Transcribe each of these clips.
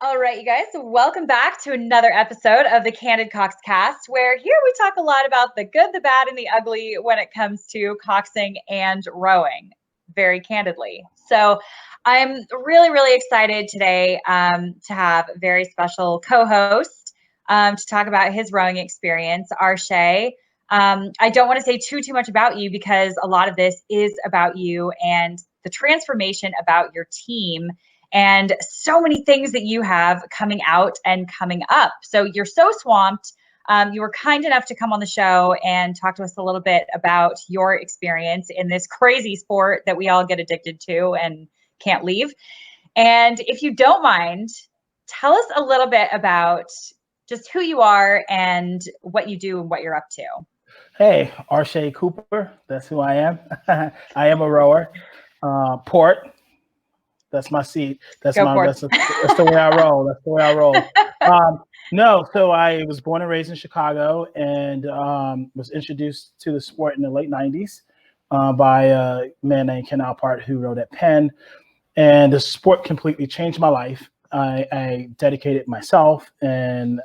All right, you guys, welcome back to another episode of the Candid Cast, where here we talk a lot about the good, the bad, and the ugly when it comes to coxing and rowing, very candidly. So I'm really, really excited today to have a very special co-host to talk about his rowing experience, Arshay. I don't want to say too much about you because a lot of this is about you and the transformation about your team and so many things that you have coming out and coming up. So you're so swamped. You were kind enough to come on the show and talk to us a little bit about your experience in this crazy sport that we all get addicted to and can't leave. And if you don't mind, tell us a little bit about just who you are and what you do and what you're up to. Hey, Arshay Cooper, that's who I am. I am a rower. Port, that's my seat. That's the way I roll. That's the way I roll. So I was born and raised in Chicago and was introduced to the sport in the late 90s by a man named Ken Alpart who rowed at Penn. And the sport completely changed my life. I dedicated myself and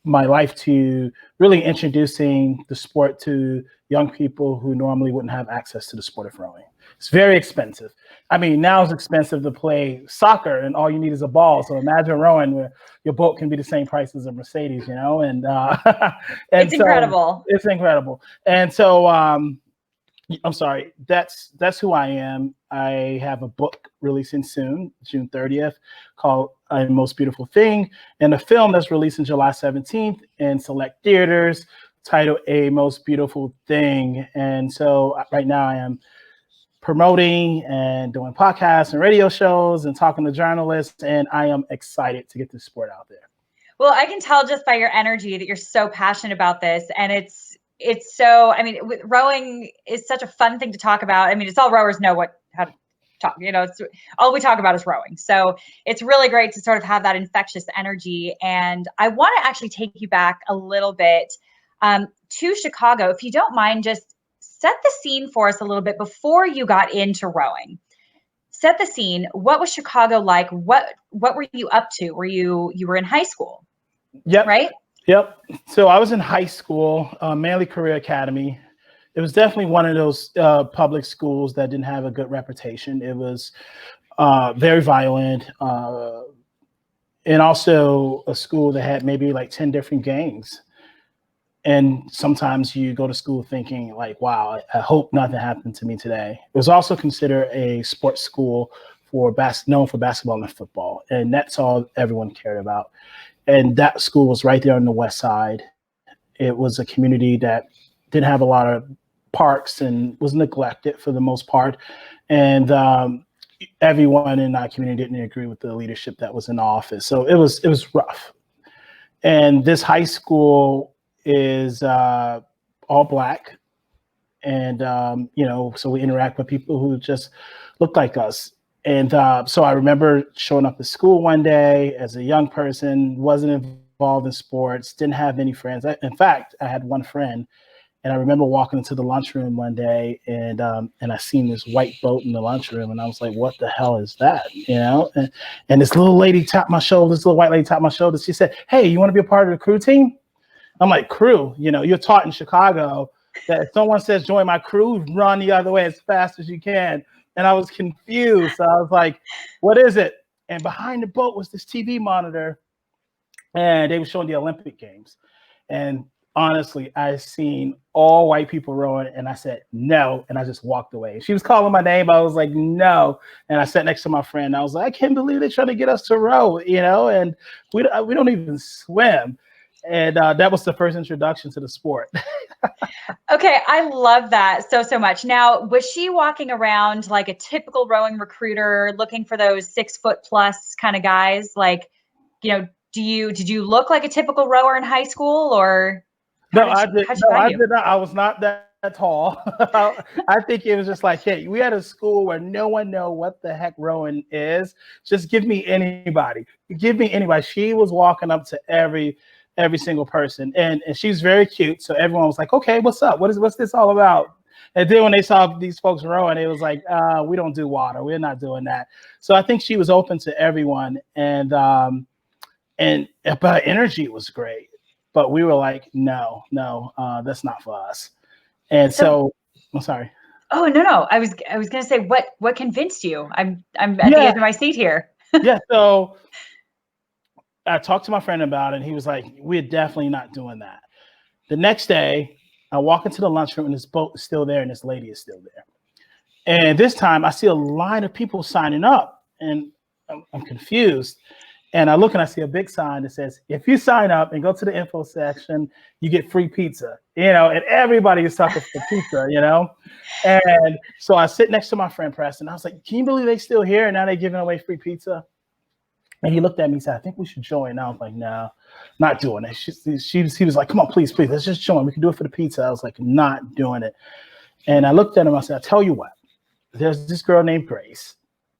my life to really introducing the sport to young people who normally wouldn't have access to the sport of rowing. It's very expensive. I mean, now it's expensive to play soccer and all you need is a ball. So imagine rowing where your boat can be the same price as a Mercedes, and it's incredible. It's incredible. And so I'm sorry, that's who I am. I have a book releasing soon, June 30th, called A Most Beautiful Thing, and a film that's releasing July 17th in select theaters titled A Most Beautiful Thing. And so right now I am promoting and doing podcasts and radio shows and talking to journalists, and I am excited to get this sport out there. Well, I can tell just by your energy that you're so passionate about this, and it's so, I mean, rowing is such a fun thing to talk about. I mean, it's all rowers know how to talk, it's all we talk about is rowing. So it's really great to sort of have that infectious energy. And I want to actually take you back a little bit to Chicago. If you don't mind, just set the scene for us a little bit before you got into rowing. Set the scene. What was Chicago like? What were you up to? You were in high school? Yep. Right? Yep. So I was in high school, Manly Career Academy. It was definitely one of those public schools that didn't have a good reputation. It was very violent, and also a school that had maybe like 10 different gangs. And sometimes you go to school thinking like, wow, I hope nothing happened to me today. It was also considered a sports school known for basketball and football. And that's all everyone cared about. And that school was right there on the west side. It was a community that didn't have a lot of parks and was neglected for the most part. And everyone in our community didn't agree with the leadership that was in office. So it was rough. And this high school is all Black. And, so we interact with people who just look like us. And so I remember showing up at school one day as a young person, wasn't involved in sports, didn't have any friends. In fact, I had one friend, and I remember walking into the lunchroom one day, and I seen this white boat in the lunchroom, and I was like, "What the hell is that?" And this little lady tapped my shoulder. This little white lady tapped my shoulder. She said, "Hey, you want to be a part of the crew team?" I'm like, "Crew? You're taught in Chicago that if someone says join my crew, run the other way as fast as you can." And I was confused. So I was like, what is it? And behind the boat was this TV monitor, and they were showing the Olympic Games. And honestly, I seen all white people rowing, and I said, no. And I just walked away. She was calling my name. I was like, no. And I sat next to my friend. I was like, I can't believe they're trying to get us to row, and we don't even swim. And that was the first introduction to the sport. Okay, I love that so much. Now, was she walking around like a typical rowing recruiter looking for those 6'+ kind of guys? Like, did you look like a typical rower in high school, or I did not. I was not that tall. I think it was just like, hey, we had a school where no one know what the heck rowing is. Just give me anybody. Give me anybody. She was walking up to every single person, and she's very cute. So everyone was like, okay, what's up? What's this all about? And then when they saw these folks rowing, it was like, we don't do water. We're not doing that. So I think she was open to everyone. And but energy was great. But we were like, no, that's not for us. And so I'm sorry. Oh, no. I was going to say, what convinced you? I'm at the Yeah. edge of my seat here. Yeah. So I talked to my friend about it, and he was like, we're definitely not doing that. The next day, I walk into the lunchroom, and this boat is still there, and this lady is still there. And this time, I see a line of people signing up, and I'm confused. And I look and I see a big sign that says, if you sign up and go to the info section, you get free pizza, and everybody is sucking for pizza, And so I sit next to my friend Preston. I was like, can you believe they still here? And now they're giving away free pizza. And he looked at me and said, I think we should join. And I was like, no, not doing it. He was like, come on, please, let's just join. We can do it for the pizza. I was like, not doing it. And I looked at him. I said, I tell you what, there's this girl named Grace.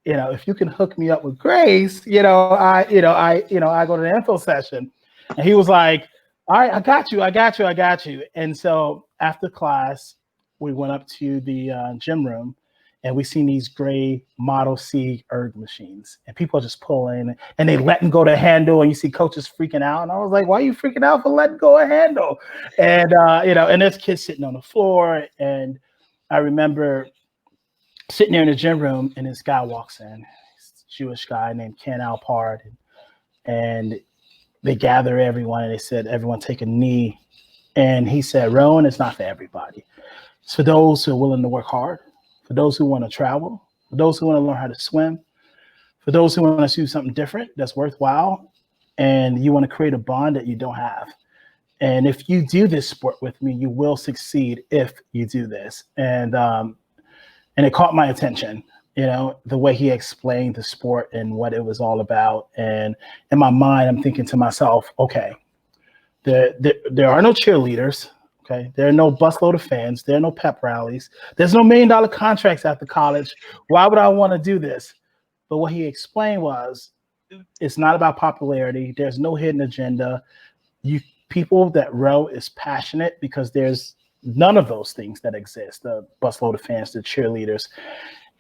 If you can hook me up with Grace, I go to the info session. And he was like, all right, I got you. And so after class, we went up to the gym room, and we seen these gray Model C erg machines, and people are just pulling, and they letting go the handle, and you see coaches freaking out. And I was like, why are you freaking out for letting go a handle? And, and there's kids sitting on the floor. And I remember sitting there in the gym room, and this guy walks in, this Jewish guy named Ken Alpard, and they gather everyone, and they said, everyone take a knee. And he said, rowing is not for everybody. It's for those who are willing to work hard, for those who want to travel, for those who want to learn how to swim, for those who want to do something different that's worthwhile, and you want to create a bond that you don't have. And if you do this sport with me, you will succeed if you do this. And it caught my attention, the way he explained the sport and what it was all about. And in my mind, I'm thinking to myself, okay, there are no cheerleaders. Okay, there are no busload of fans. There are no pep rallies. There's no $1 million contracts after college. Why would I want to do this? But what he explained was, it's not about popularity. There's no hidden agenda. People that row is passionate because there's none of those things that exist. The busload of fans, the cheerleaders.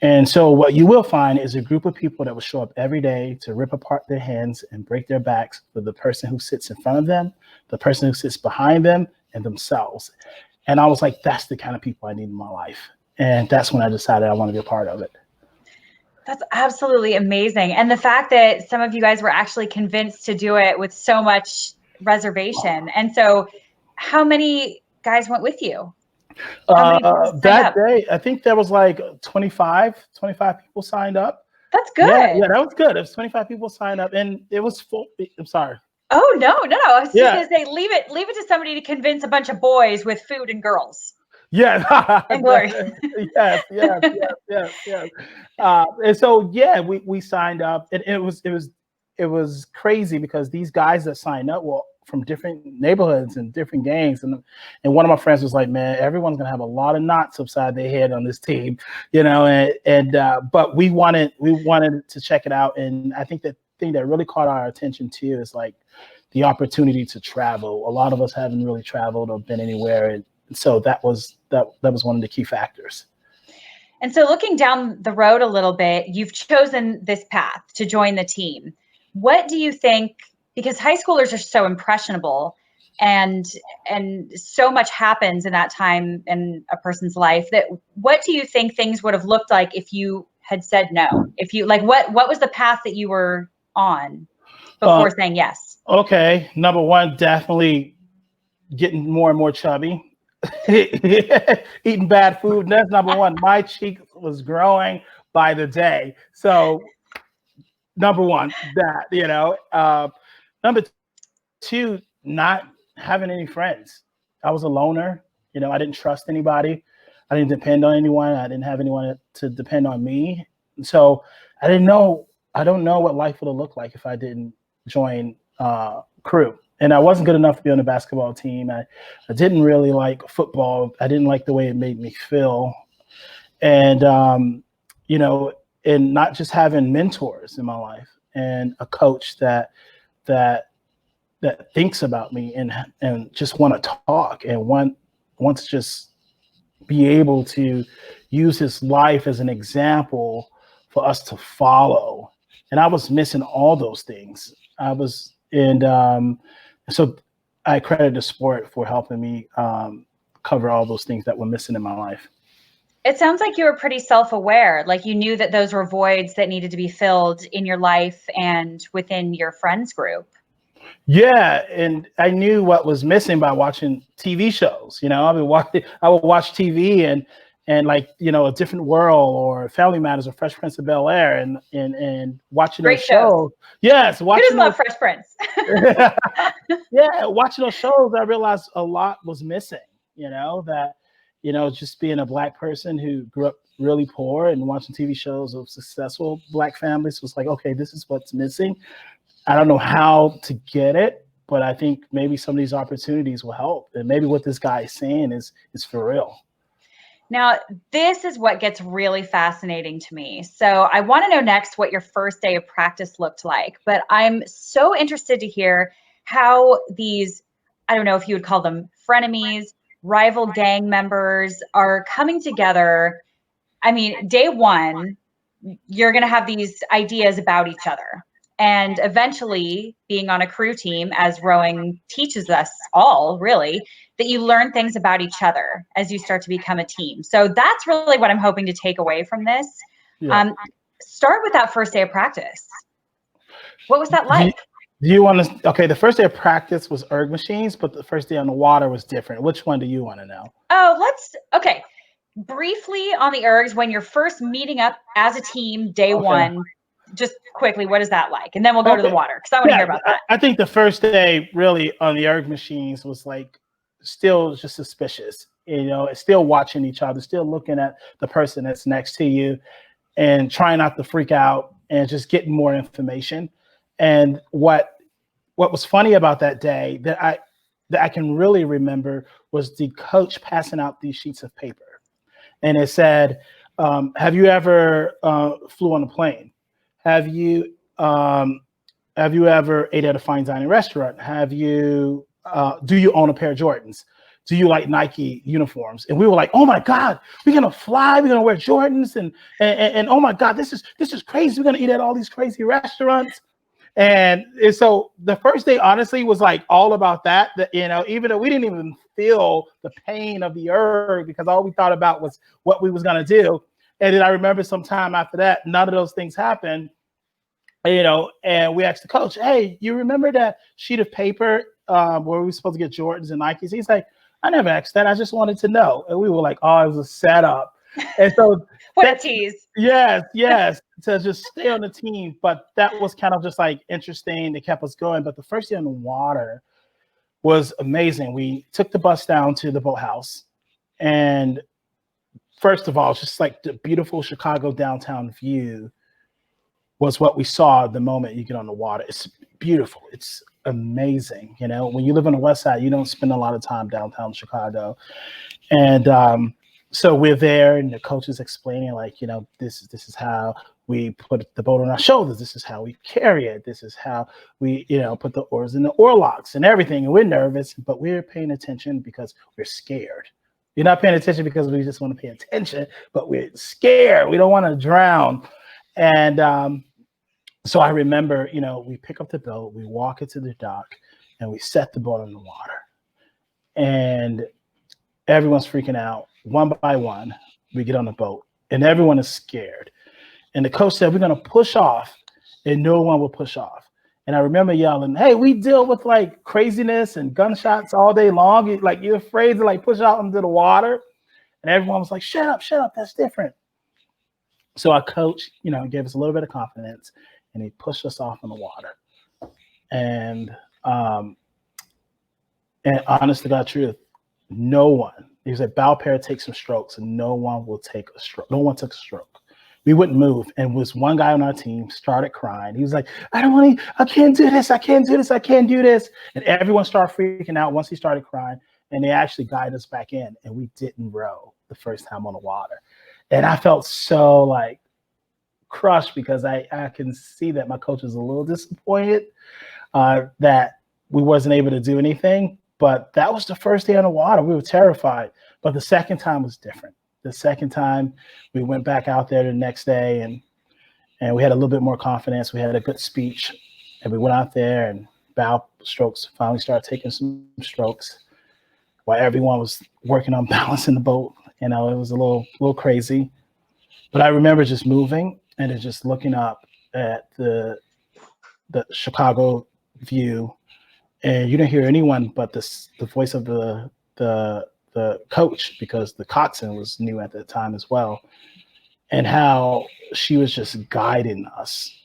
And so what you will find is a group of people that will show up every day to rip apart their hands and break their backs for the person who sits in front of them, the person who sits behind them, and themselves. And I was like, that's the kind of people I need in my life. And that's when I decided I want to be a part of it. That's absolutely amazing. And the fact that some of you guys were actually convinced to do it with so much reservation. And so how many guys went with you? That day, I think there was like 25 people signed up. That's good. Yeah, that was good. It was 25 people signed up, and it was full. I'm sorry. Oh, no. I was just going to say, leave it to somebody to convince a bunch of boys with food and girls. Yeah. And glory. Yes. And so, yeah, we signed up, and it was crazy because these guys that signed up were from different neighborhoods and different gangs. And one of my friends was like, man, everyone's going to have a lot of knots upside their head on this team, but we wanted to check it out. And I think the thing that really caught our attention too is like the opportunity to travel. A lot of us haven't really traveled or been anywhere. And so that was one of the key factors. And so looking down the road a little bit, you've chosen this path to join the team. What do you think, because high schoolers are so impressionable and so much happens in that time in a person's life, that what do you think things would have looked like if you had said no? If you what was the path that you were on before saying yes? Okay. Number one, definitely getting more and more chubby. Eating bad food. And that's number one. My cheek was growing by the day. So number one, that, number two, not having any friends. I was a loner. I didn't trust anybody. I didn't depend on anyone. I didn't have anyone to depend on me. So I don't know what life would have looked like if I didn't join crew. And I wasn't good enough to be on the basketball team. I didn't really like football. I didn't like the way it made me feel. And, and not just having mentors in my life and a coach that thinks about me and just want to talk and wants to just be able to use his life as an example for us to follow. And I was missing all those things. I was And so I credit the sport for helping me cover all those things that were missing in my life. It sounds like you were pretty self-aware, like you knew that those were voids that needed to be filled in your life and within your friends group. Yeah, and I knew what was missing by watching TV shows. I would watch TV and like, A Different World or Family Matters or Fresh Prince of Bel-Air and watching Great those shows. Yes, Who watching doesn't love those. Fresh Prince? Yeah, watching those shows, I realized a lot was missing. Just being a Black person who grew up really poor and watching TV shows of successful Black families was like, okay, this is what's missing. I don't know how to get it, but I think maybe some of these opportunities will help. And maybe what this guy is saying is for real. Now, this is what gets really fascinating to me. So I want to know next what your first day of practice looked like, but I'm so interested to hear how these, I don't know if you would call them frenemies, rival gang members are coming together. I mean, day one, you're going to have these ideas about each other. And eventually, being on a crew team, as rowing teaches us all, really, that you learn things about each other as you start to become a team. So that's really what I'm hoping to take away from this. Yeah. Start with that first day of practice. What was that like? Do you want to? Okay, the first day of practice was erg machines, but the first day on the water was different. Which one do you want to know? Okay. Briefly on the ergs, when you're first meeting up as a team, day one, just quickly, what is that like? And then we'll go to the water because I want to hear about that. I think the first day really on the erg machines was like still just suspicious. Still watching each other, still looking at the person that's next to you and trying not to freak out and just getting more information. And what was funny about that day that I can really remember was the coach passing out these sheets of paper. And it said, have you ever flew on a plane? Have you ever ate at a fine dining restaurant? Do you own a pair of Jordans? Do you like Nike uniforms? And we were like, oh my God, we're gonna fly, we're gonna wear Jordans, and oh my God, this is crazy. We're gonna eat at all these crazy restaurants. And so the first day, honestly, was like all about that. Even though we didn't even feel the pain of the erg because all we thought about was what we was gonna do. And then I remember some time after that, none of those things happened. And we asked the coach, "Hey, you remember that sheet of paper where we were supposed to get Jordans and Nikes?" He's like, "I never asked that. I just wanted to know." And we were like, "Oh, it was a setup." And so what a tease. Yes, to just stay on the team. But that was kind of just like interesting. It kept us going. But the first day on the water was amazing. We took the bus down to the boathouse. And first of all, just like the beautiful Chicago downtown view was what we saw the moment you get on the water. It's beautiful. It's amazing. When you live on the West Side, you don't spend a lot of time downtown Chicago. And so we're there, and the coach is explaining, like, this is how we put the boat on our shoulders. This is how we carry it. This is how we, put the oars in the oar locks and everything. And we're nervous, but we're paying attention because we're scared. You're not paying attention because we just want to pay attention, but we're scared. We don't want to drown. And so I remember, we pick up the boat, we walk it to the dock, and we set the boat on the water. And everyone's freaking out. One by one, we get on the boat, and everyone is scared. And the coach said, we're going to push off, and no one will push off. And I remember yelling, hey, we deal with like craziness and gunshots all day long. You're afraid to like push out into the water. And everyone was like, shut up, that's different. So our coach, gave us a little bit of confidence, and he pushed us off in the water. And honest to God truth, no one, he was like, bow pair, take some strokes, and no one will take a stroke. No one took a stroke. We wouldn't move. And was one guy on our team started crying. He was like, I can't do this. I can't do this. And everyone started freaking out once he started crying. And they actually guided us back in, and we didn't row the first time on the water. And I felt so like crushed because I can see that my coach was a little disappointed that we wasn't able to do anything. But that was the first day on the water. We were terrified. But the second time was different. The second time we went back out there the next day, and we had a little bit more confidence. We had a good speech, and we went out there, and bow strokes, finally started taking some strokes while everyone was working on balancing the boat. You know, it was a little crazy. But I remember just moving and just looking up at the Chicago view, and you didn't hear anyone but the voice of the coach, because the coxswain was new at the time as well, and how she was just guiding us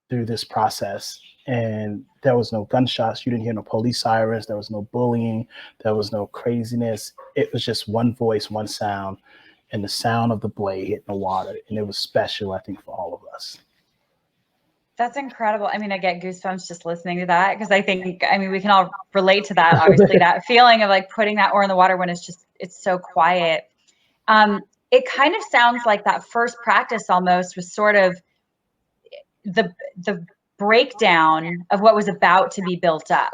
through this process. And there was no gunshots. You didn't hear no police sirens. There was no bullying. There was no craziness. It was just one voice, one sound, and the sound of the blade hitting the water. And it was special, I think, for all of us. That's incredible. I mean, I get goosebumps just listening to that, because I think, I mean, we can all relate to that, obviously, that feeling of like putting that oar in the water when it's so quiet. It kind of sounds like that first practice almost was sort of the breakdown of what was about to be built up.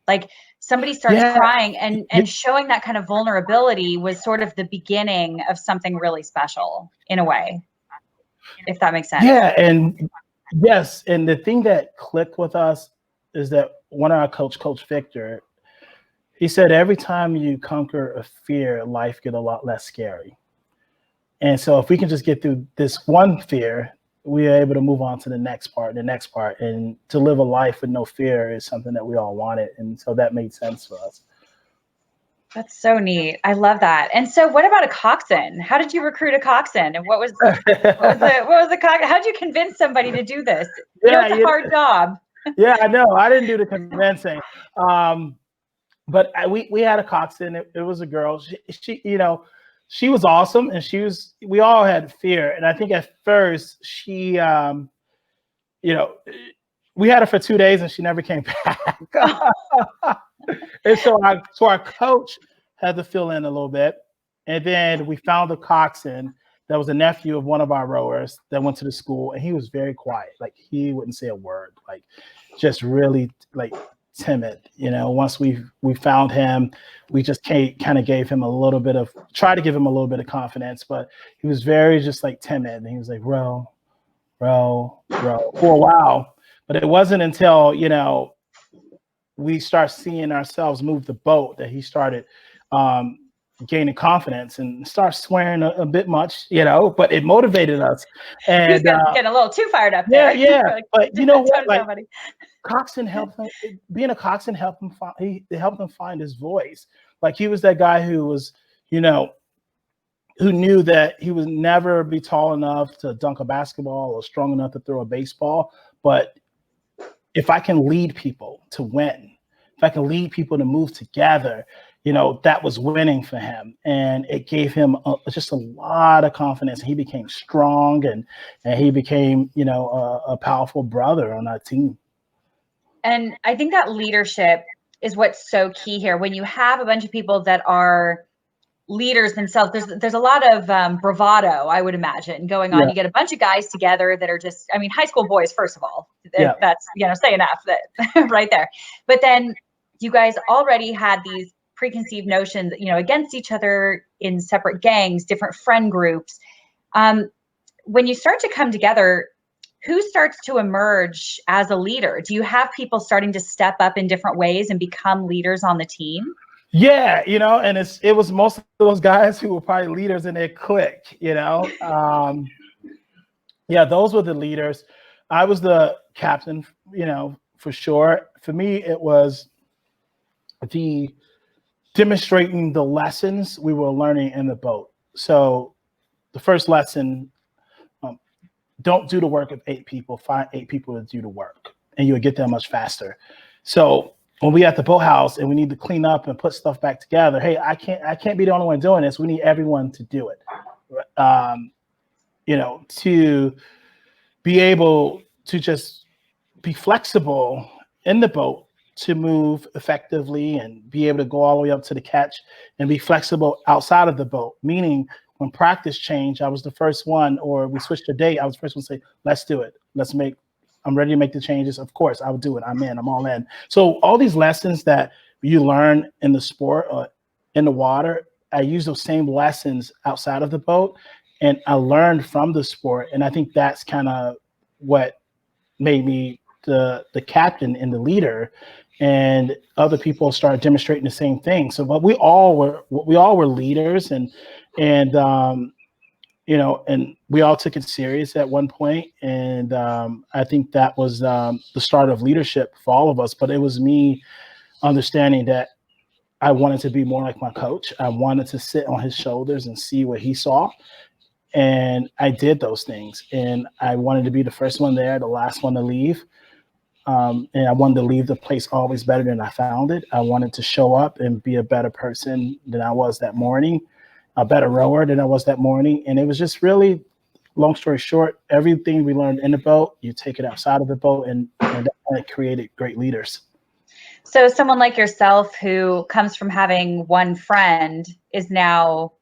Like somebody starts crying, and showing that kind of vulnerability was sort of the beginning of something really special in a way, if that makes sense. Yeah, and yes, and the thing that clicked with us is that one of our Coach Victor, he said every time you conquer a fear, life get a lot less scary. And so if we can just get through this one fear, we are able to move on to the next part, and to live a life with no fear is something that we all wanted. And so that made sense for us. That's so neat. I love that. And so what about a coxswain? How did you recruit a coxswain? And what was the coxswain? How did you convince somebody to do this? It's a hard job. Yeah, I know. I didn't do the convincing. But we had a coxswain. It was a girl. She, you know, she was awesome, and we all had fear. And I think at first she, you know, we had her for 2 days and she never came back. And so our coach had to fill in a little bit. And then we found the coxswain that was a nephew of one of our rowers that went to the school, and he was very quiet. Like he wouldn't say a word, like just really like timid. You know, once we found him, we just kind of gave him tried to give him a little bit of confidence, but he was very just like timid. And he was like, row, row, row for a while. But it wasn't until, you know, we start seeing ourselves move the boat that he started gaining confidence and start swearing a bit much, you know, but it motivated us. And he's getting a little too fired up there. Yeah. But you know what? Like, coxswain helped him. Being a coxswain helped him find his voice. Like he was that guy who was, you know, who knew that he would never be tall enough to dunk a basketball or strong enough to throw a baseball. But if I can lead people to win, if I can lead people to move together, you know, that was winning for him. And it gave him just a lot of confidence. He became strong, and he became, you know, a powerful brother on our team. And I think that leadership is what's so key here. When you have a bunch of people that are leaders themselves, there's a lot of bravado, I would imagine, going on. Yeah. You get a bunch of guys together that are just, I mean, high school boys, first of all, that's, you know, say enough that right there. But then you guys already had these preconceived notions, you know, against each other in separate gangs, different friend groups. When you start to come together, who starts to emerge as a leader? Do you have people starting to step up in different ways and become leaders on the team? Yeah, you know, and it was most of those guys who were probably leaders in their clique, you know. Yeah, those were the leaders. I was the captain, you know, for sure. For me, it was the demonstrating the lessons we were learning in the boat. So the first lesson, don't do the work of 8 people, find 8 people to do the work, and you'll get there much faster. So when we at the boathouse and we need to clean up and put stuff back together, hey, I can't be the only one doing this. We need everyone to do it. You know, to be able to just be flexible in the boat to move effectively and be able to go all the way up to the catch and be flexible outside of the boat. Meaning when practice changed, I was the first one, or we switched a date, I was the first one to say, let's do it. I'm ready to make the changes. Of course, I would do it. I'm all in. So all these lessons that you learn in the sport or in the water, I use those same lessons outside of the boat, and I learned from the sport. And I think that's kind of what made me the captain and the leader, and other people started demonstrating the same thing. So, but we all were leaders, and and we all took it serious at one point. And I think that was the start of leadership for all of us. But it was me understanding that I wanted to be more like my coach. I wanted to sit on his shoulders and see what he saw. And I did those things. And I wanted to be the first one there, the last one to leave. And I wanted to leave the place always better than I found it. I wanted to show up and be a better person than I was that morning, a better rower than I was that morning. And it was just really, long story short, everything we learned in the boat, you take it outside of the boat, and that created great leaders. So someone like yourself who comes from having one friend is now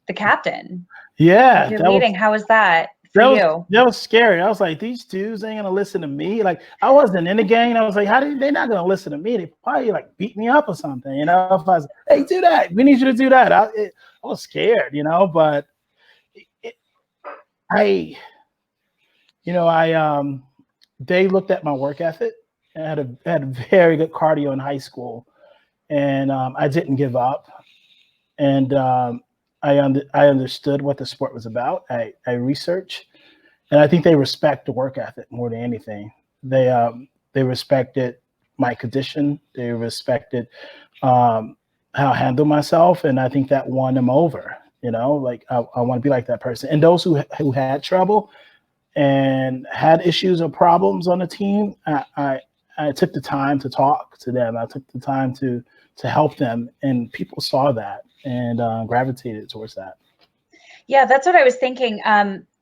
the captain. Yeah. You're leading. How was that for you? That was scary. I was like, these dudes ain't gonna listen to me. Like, I wasn't in the game. I was like, they're not gonna listen to me? They probably like beat me up or something. If I was, hey, do that. We need you to do that. I was scared, but they looked at my work ethic. I had a very good cardio in high school, and I didn't give up. And I understood what the sport was about. I researched, and I think they respect the work ethic more than anything. They respected my condition. They respected how I handle myself, and I think that won them over. Like I want to be like that person. And those who had trouble and had issues or problems on the team, I took the time to talk to them. I took the time to help them, and people saw that and gravitated towards that. Yeah, that's what I was thinking.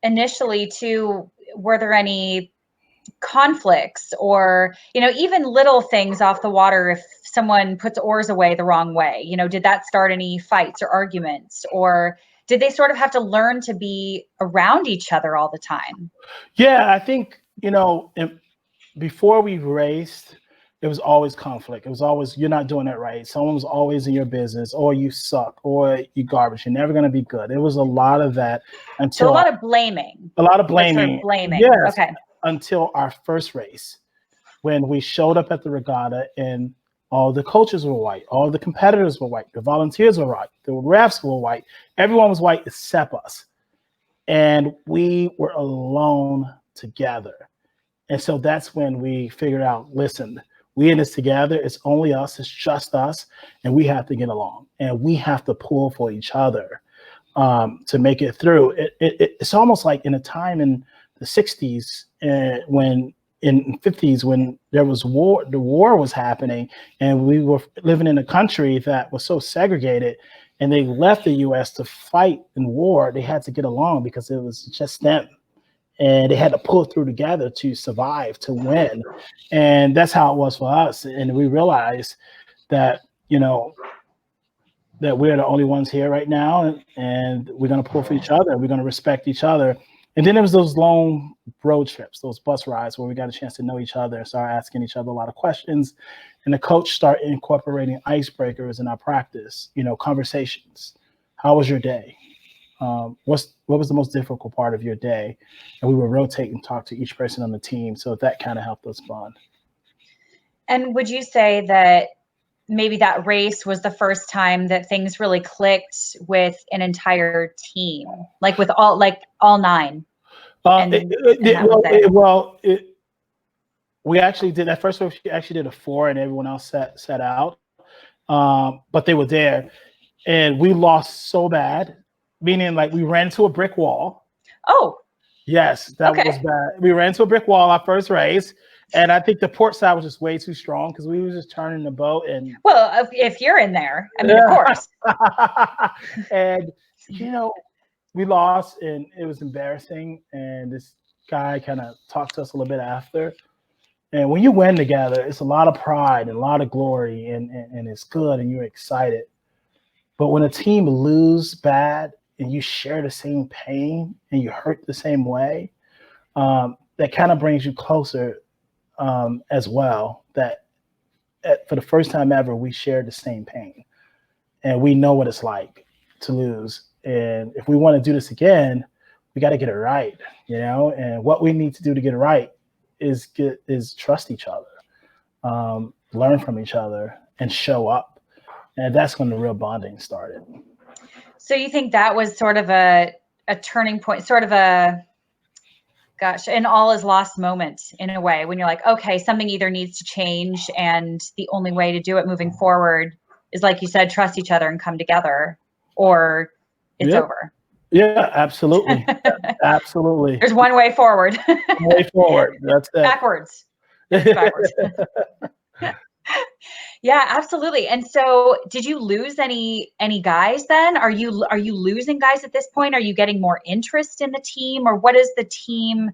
Initially, too, were there any conflicts or, even little things off the water if someone puts oars away the wrong way? Did that start any fights or arguments, or did they sort of have to learn to be around each other all the time? Yeah, I think, before we raced, it was always conflict. It was always, you're not doing it right. Someone was always in your business, or you suck, or you garbage. You're never going to be good. It was a lot of that until a lot of blaming. A lot of blaming. Like sort of blaming. Yes. Okay. Until our first race, when we showed up at the regatta and all the coaches were white, all the competitors were white, the volunteers were white, the refs were white. Everyone was white except us. And we were alone together. And so that's when we figured out, listen, we in this together. It's only us. It's just us. And we have to get along. And we have to pull for each other to make it through. It's almost like in a time in the 60s when in 50s when there was war, the war was happening, and we were living in a country that was so segregated, and they left the U.S. to fight in war. They had to get along because it was just them. And they had to pull through together to survive, to win. And that's how it was for us. And we realized that, that we're the only ones here right now, and we're going to pull for each other. We're going to respect each other. And then there was those long road trips, those bus rides where we got a chance to know each other and start asking each other a lot of questions. And the coach started incorporating icebreakers in our practice, conversations. How was your day? What was the most difficult part of your day? And we would rotate and talk to each person on the team. So that kind of helped us bond. And would you say that maybe that race was the first time that things really clicked with an entire team, like with all nine? We actually did that first. We actually did a 4, and everyone else set out. But they were there, and we lost so bad. Meaning, like, we ran into a brick wall. Oh. Yes, that was bad. We ran into a brick wall our first race, and I think the port side was just way too strong because we were just turning the boat. And well, if you're in there, I mean, of course. And we lost, and it was embarrassing. And this guy kind of talked to us a little bit after. And when you win together, it's a lot of pride and a lot of glory, and it's good, and you're excited. But when a team lose bad, and you share the same pain and you hurt the same way, that kind of brings you closer as well. That for the first time ever, we shared the same pain, and we know what it's like to lose. And if we want to do this again, we got to get it right, and what we need to do to get it right is trust each other, learn from each other, and show up. And that's when the real bonding started. So you think that was sort of a turning point, sort of an all is lost moment in a way, when you're like, okay, something either needs to change, and the only way to do it moving forward is, like you said, trust each other and come together, or it's over. Yeah, absolutely. Absolutely. There's one way forward. Way forward. That's it. Backwards. Backwards. Yeah, absolutely. And so did you lose any guys then? Are you losing guys at this point? Are you getting more interest in the team, or what is the team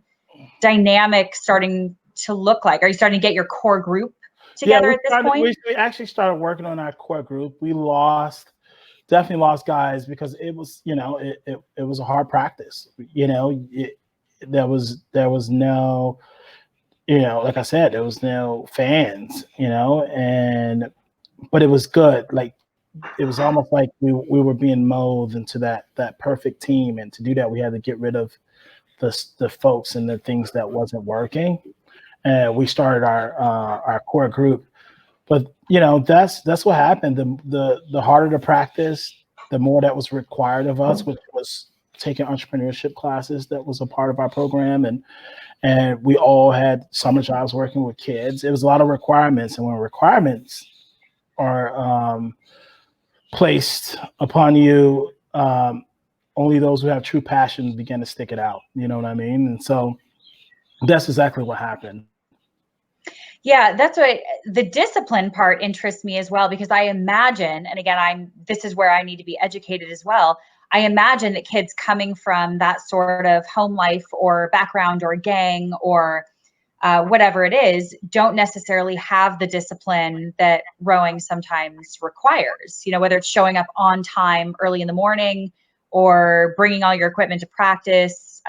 dynamic starting to look like? Are you starting to get your core group together at this point? We actually started working on our core group. We definitely lost guys because it was, it was a hard practice. There was no, like I said, there was no fans, but it was good. Like, it was almost like we were being molded into that perfect team. And to do that, we had to get rid of the folks and the things that wasn't working. And we started our core group. But that's what happened. The harder the practice, the more that was required of us, which was taking entrepreneurship classes. That was a part of our program, and we all had summer jobs working with kids. It was a lot of requirements, and when requirements are placed upon you, only those who have true passion begin to stick it out. You know what I mean? And so that's exactly what happened. Yeah, that's what the discipline part interests me as well, because I imagine, and again, this is where I need to be educated as well. I imagine that kids coming from that sort of home life or background or gang or whatever it is, don't necessarily have the discipline that rowing sometimes requires, whether it's showing up on time early in the morning or bringing all your equipment to practice,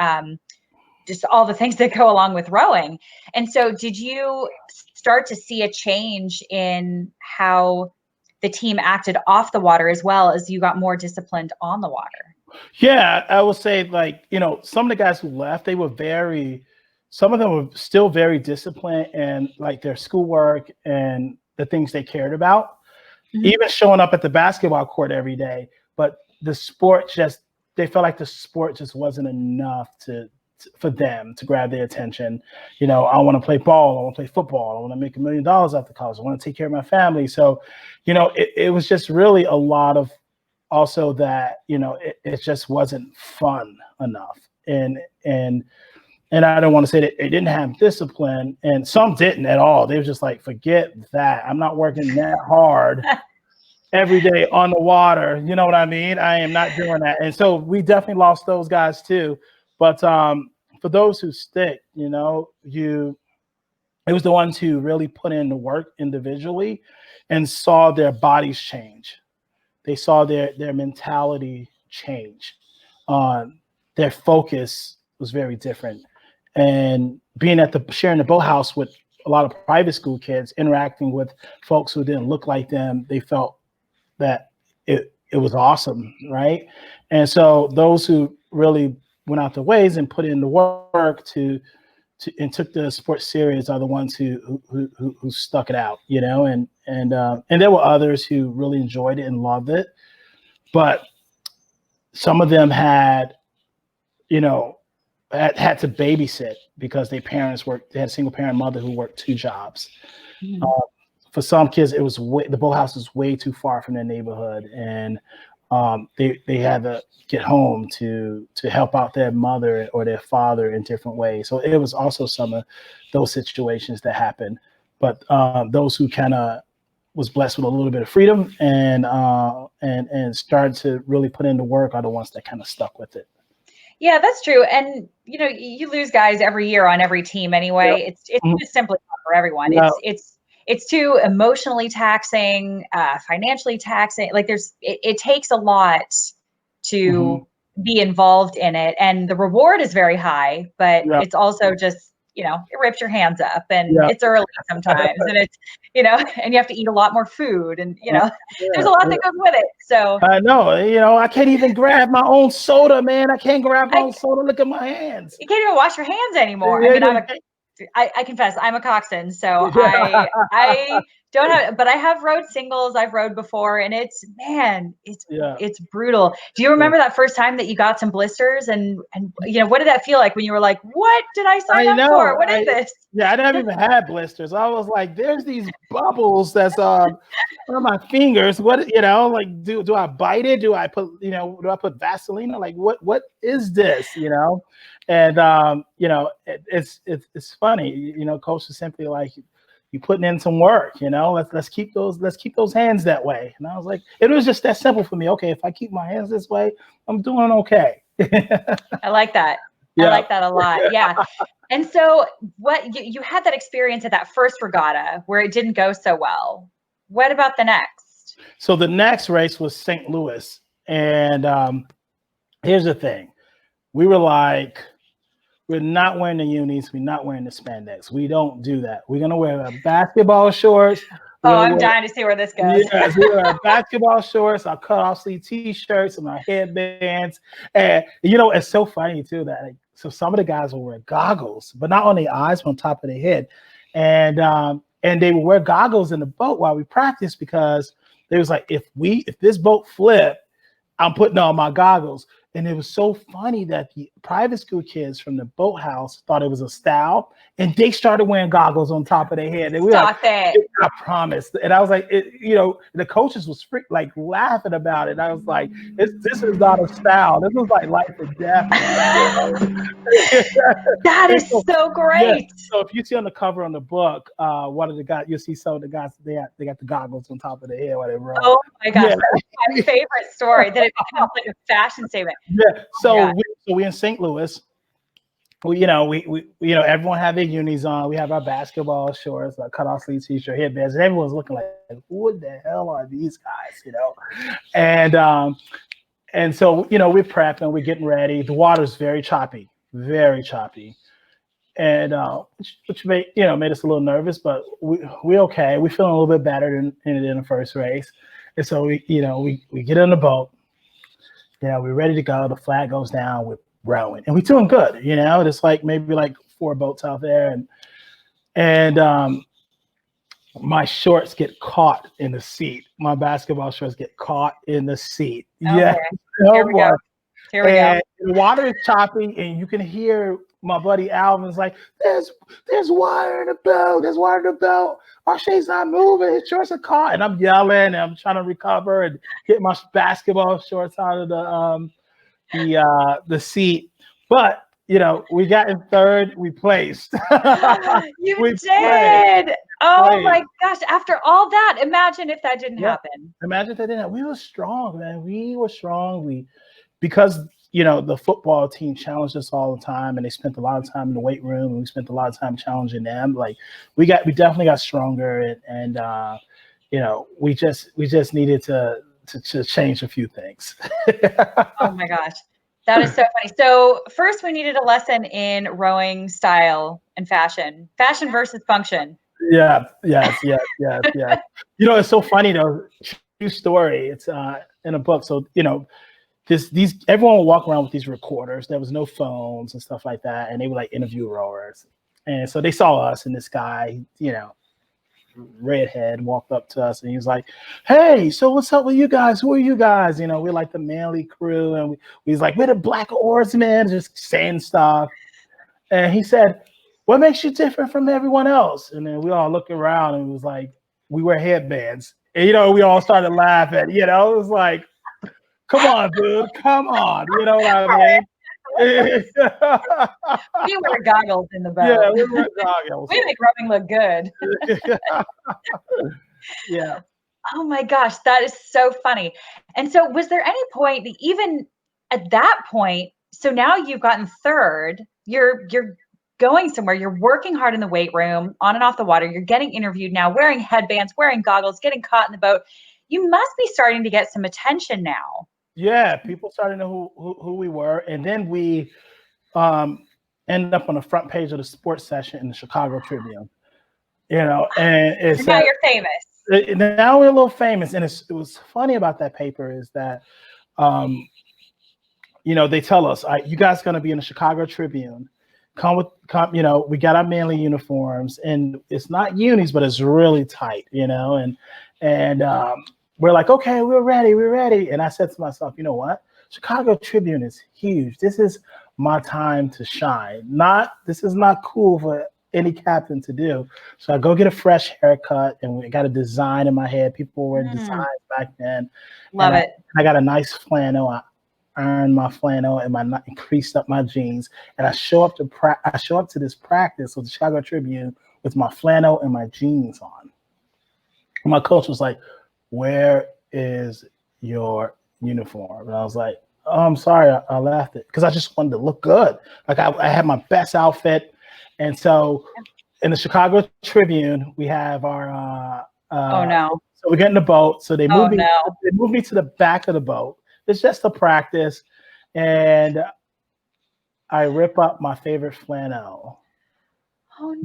just all the things that go along with rowing. And so did you start to see a change in how the team acted off the water as well as you got more disciplined on the water? Yeah, I would say, some of the guys who left, some of them were still very disciplined and like their schoolwork and the things they cared about, even showing up at the basketball court every day. But the sport they felt like the sport just wasn't enough for them to grab their attention. I want to play ball. I want to play football. I want to make $1 million after college. I want to take care of my family. So, it was just really a lot of also that, it just wasn't fun enough. And I don't want to say that they didn't have discipline, and some didn't at all. They were just like, forget that. I'm not working that hard every day on the water. You know what I mean? I am not doing that. And so we definitely lost those guys too. But for those who stick, it was the ones who really put in the work individually and saw their bodies change. They saw their mentality change. Their focus was very different. And being sharing the boathouse with a lot of private school kids, interacting with folks who didn't look like them, they felt that it was awesome, right? And so those who really went out their ways and put in the work and took the sport serious are the ones who stuck it out, and there were others who really enjoyed it and loved it, but some of them had to babysit because their parents worked. They had a single parent mother who worked 2 jobs. For some kids, it was the boathouse was way too far from their neighborhood, and they had to get home to help out their mother or their father in different ways. So it was also some of those situations that happened. But those who kind of was blessed with a little bit of freedom and started to really put in the work are the ones that kind of stuck with it. Yeah, that's true. And you lose guys every year on every team anyway. Yep. It's just simply not for everyone. No. It's too emotionally taxing, financially taxing. Like it takes a lot to be involved in it, and the reward is very high, but it's also just it rips your hands up, and it's early sometimes, and it's and you have to eat a lot more food, and there's a lot that goes with it. So I know, I can't even grab my own soda, man. I can't grab my own soda. Look at my hands. You can't even wash your hands anymore. I mean, I confess I'm a coxswain, so I don't have, but I have rowed singles. I've rowed before, and it's, man, Yeah. it's brutal. Do you remember that first time that you got some blisters, and you know, what did that feel like when you were like, what did I sign up for? What is this? Yeah, I never even had blisters. I was like, there's these bubbles that's on my fingers. What, you know, like, do I bite it? Do I put, you know, do I put Vaseline? Like, what is this? You know? And you know, it's funny, you know, coach is simply like, you putting in some work, you know, let's keep those hands that way. And I was like, it was just that simple for me. Okay, if I keep my hands this way, I'm doing okay. I like that. Yeah. I like that a lot. Yeah. And so what you had that experience at that first regatta where it didn't go so well. What about the next? So the next race was St. Louis. And here's the thing. We were like, we're not wearing the unis. We're not wearing the spandex. We don't do that. We're going to wear our basketball shorts. Oh, I'm dying to see where this goes. Yes, we wear our basketball shorts, our cut-off sleeve T-shirts, and our headbands. And, you know, it's so funny, too, that so some of the guys will wear goggles, but not on their eyes, but on top of their head. And they would wear goggles in the boat while we practiced, because they was like, if this boat flipped, I'm putting on my goggles. And it was so funny that the private school kids from the boathouse thought it was a style, and they started wearing goggles on top of their head. And we Stop it. I promise. And I was like, you know, the coaches was like laughing about it. I was like, this is not a style. This is like life or death. That is so great. Yeah. So if you see on the cover on the book, one of the guys, you'll see some of the guys, they got the goggles on top of their head while they run. Oh my gosh, yeah. That's my favorite story, that it becomes like a fashion statement. Yeah. So we in St. Louis. We, you know, everyone had their unis on. We have our basketball shorts, our cut-off sleeve T-shirt, headbands, and everyone's looking like, what the hell are these guys, you know? And so, you know, we're prepping, we're getting ready. The water's very choppy, and which made us a little nervous, but we okay. We're feeling a little bit better than in the first race, and so we get in the boat. You know, we're ready to go. The flag goes down. We're rowing, and we're doing good. You know, there's like maybe like 4 boats out there, and my shorts get caught in the seat. My basketball shorts get caught in the seat. Okay. Yeah. Here we go. The water is choppy, and you can hear my buddy Alvin's like, there's water in the boat. There's water in the boat. Arshay's not moving. His shorts are caught. And I'm yelling, and I'm trying to recover and get my basketball shorts out of the seat. But, you know, we got in third. We placed. You did. Oh my gosh. After all that, imagine if that didn't happen. Imagine if that didn't happen. We were strong, man. We were strong. Because, you know, the football team challenged us all the time, and they spent a lot of time in the weight room, and we spent a lot of time challenging them. Like we definitely got stronger, and you know, we just needed to change a few things. Oh my gosh. That is so funny. So first we needed a lesson in rowing style and fashion versus function. Yeah. Yes. You know, it's so funny though. True story. It's in a book. So, you know, everyone would walk around with these recorders. There was no phones and stuff like that, and they would like interview rowers. And so they saw us, and this guy, you know, redhead, walked up to us, and he was like, "Hey, so what's up with you guys? Who are you guys? You know, we're like the manly crew," and we was like, "We're the Black Oarsmen," just saying stuff. And he said, "What makes you different from everyone else?" And then we all looked around, and it was like, we wear headbands, and you know, we all started laughing. You know, it was like, come on, dude. Come on. You know what I mean? We wear goggles in the boat. Yeah, we wear goggles. We make rowing look good. Yeah. Oh my gosh, that is so funny. And so was there any point that even at that point, so now you've gotten third, you're going somewhere, you're working hard in the weight room, on and off the water, you're getting interviewed now, wearing headbands, wearing goggles, getting caught in the boat. You must be starting to get some attention now. Yeah, people started to know who we were, and then we ended up on the front page of the sports section in the Chicago Tribune. You know, and now you're famous. Now we're a little famous, and it was funny about that paper is that, you know, they tell us, you guys going to be in the Chicago Tribune, we got our manly uniforms, and it's not unis, but it's really tight, and we're like, okay, we're ready. And I said to myself, you know what? Chicago Tribune is huge. This is my time to shine. This is not cool for any captain to do. So I go get a fresh haircut, and we got a design in my head. People were designs back then. Love it. I got a nice flannel. I ironed my flannel and creased up my jeans. And I show up to this practice with the Chicago Tribune with my flannel and my jeans on. And my coach was like, "Where is your uniform?" And I was like, "Oh, I'm sorry, I left it," because I just wanted to look good. Like I had my best outfit. And so in the Chicago Tribune, we have our oh no. So we get in the boat. So they moved me. No. They moved me to the back of the boat. It's just a practice, and I rip up my favorite flannel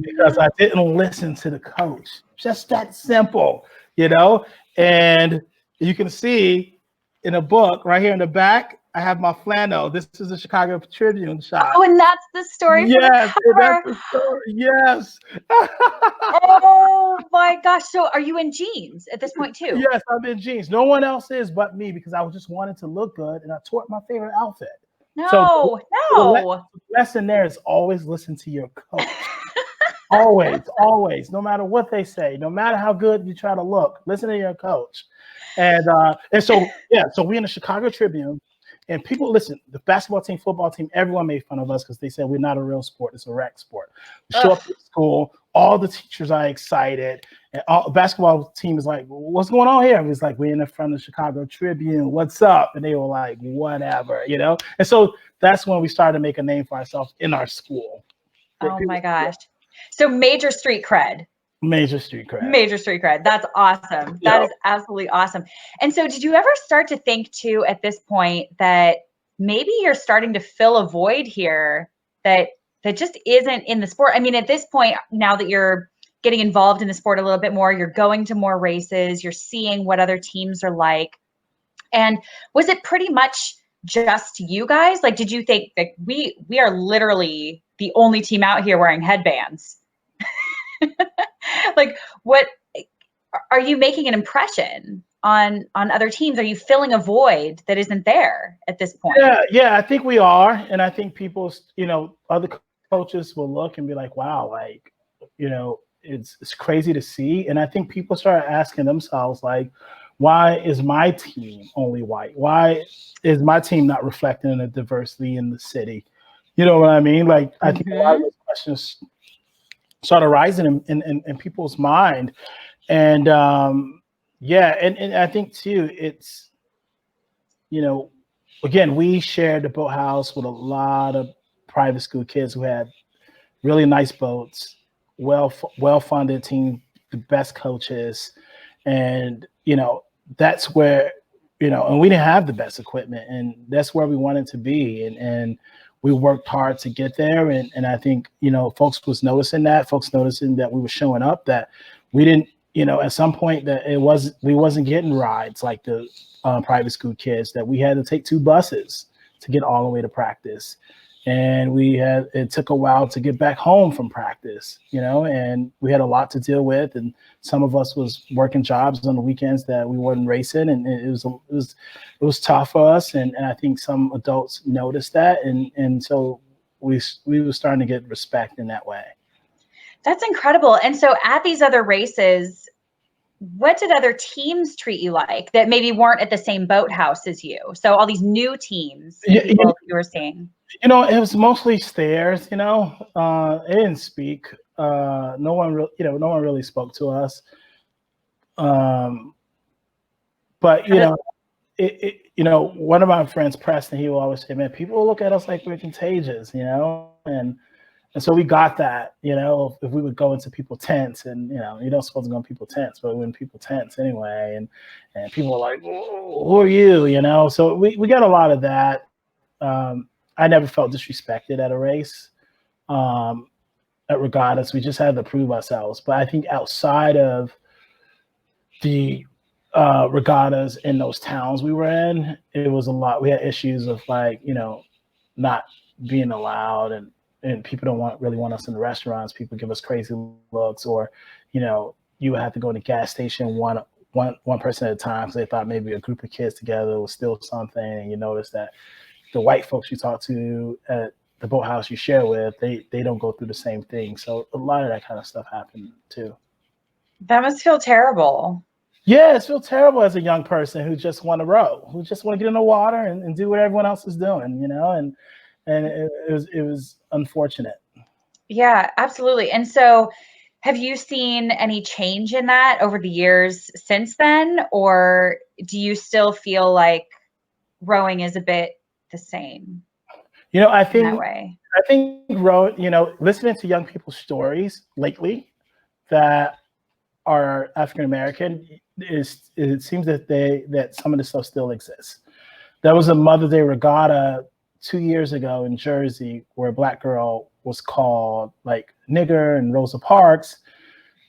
because I didn't listen to the coach. Just that simple, And you can see in a book right here in the back, I have my flannel. This is a Chicago Tribune shot. Oh, and that's the story. Yes, that's the story. Yes. Oh my gosh! So, are you in jeans at this point too? Yes, I'm in jeans. No one else is but me, because I just wanted to look good, and I tore up my favorite outfit. No. The lesson there is always listen to your coach. always, no matter what they say, no matter how good you try to look, listen to your coach. And so we in the Chicago Tribune, and people listen. The basketball team, football team, everyone made fun of us because they said we're not a real sport; it's a rec sport. We show up at school, all the teachers are excited, and the basketball team is like, "What's going on here?" And it's like, "We're in the front of the Chicago Tribune. What's up?" And they were like, "Whatever," And so that's when we started to make a name for ourselves in our school. Oh my gosh! So major street cred. Major street cred. Major street cred. That's awesome. That is absolutely awesome. And so did you ever start to think too at this point that maybe you're starting to fill a void here that just isn't in the sport? I mean, at this point, now that you're getting involved in the sport a little bit more, you're going to more races, you're seeing what other teams are like. And was it pretty much just you guys? Like, did you think that we are literally the only team out here wearing headbands? Like, what are you making an impression on other teams? Are you filling a void that isn't there at this point? Yeah, I think we are. And I think people, other coaches will look and be like, wow, like, it's crazy to see. And I think people start asking themselves, like, why is my team only white? Why is my team not reflecting the diversity in the city? You know what I mean? Like, I think a lot of those questions started arising in people's mind. And and I think too, it's, again, we shared the boathouse with a lot of private school kids who had really nice boats, well-funded team, the best coaches. And, that's where, and we didn't have the best equipment, and that's where we wanted to be. And we worked hard to get there. And I think, folks was noticing that, we were showing up, that we didn't, at some point that we wasn't getting rides like the private school kids, that we had to take 2 buses to get all the way to practice. And it took a while to get back home from practice, and we had a lot to deal with. And some of us was working jobs on the weekends that we weren't racing. And it was tough for us. And I think some adults noticed that. And so we were starting to get respect in that way. That's incredible. And so at these other races, what did other teams treat you like that maybe weren't at the same boathouse as you? So all these new teams that you were seeing. It was mostly stares. It didn't speak. No one really spoke to us. But one of my friends, Preston, he will always say, "Man, people look at us like we're contagious," And so we got that, if we would go into people's tents, and, you don't supposed to go in people's tents, but we're in people's tents anyway. And people were like, "Who are you?" So we got a lot of that. I never felt disrespected at a race, at regattas. We just had to prove ourselves. But I think outside of the regattas in those towns we were in, it was a lot. We had issues of, like, not being allowed, and and people don't really want us in the restaurants. People give us crazy looks, or, you would have to go to the gas station one person at a time because they thought maybe a group of kids together was still something. And you notice that the white folks you talk to at the boathouse you share with, they don't go through the same thing. So a lot of that kind of stuff happened too. That must feel terrible. Yeah, it feels terrible as a young person who just want to row, who just want to get in the water and do what everyone else is doing, and it was unfortunate. Yeah, absolutely. And so have you seen any change in that over the years since then? Or do you still feel like rowing is a bit the same I in that think way? rowing, listening to young people's stories lately that are African American, it seems that some of this stuff still exists. There was a Mother's Day regatta 2 years ago in Jersey where a Black girl was called like nigger and Rosa Parks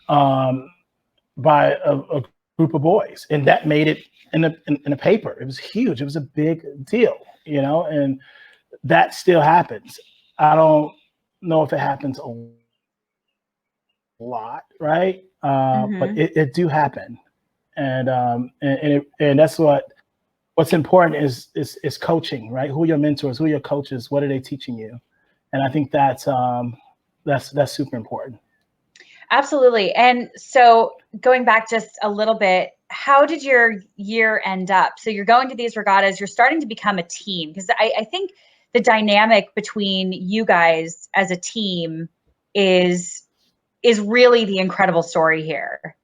by a group of boys, and that made it in a paper. It was huge. It was a big deal, and that still happens. I don't know if it happens a lot, right? But it do happen, and that's what's important is coaching, right? Who are your mentors? Who are your coaches? What are they teaching you? And I think that's super important. Absolutely. And so going back just a little bit, how did your year end up? So you're going to these regattas, you're starting to become a team, because I think the dynamic between you guys as a team is really the incredible story here,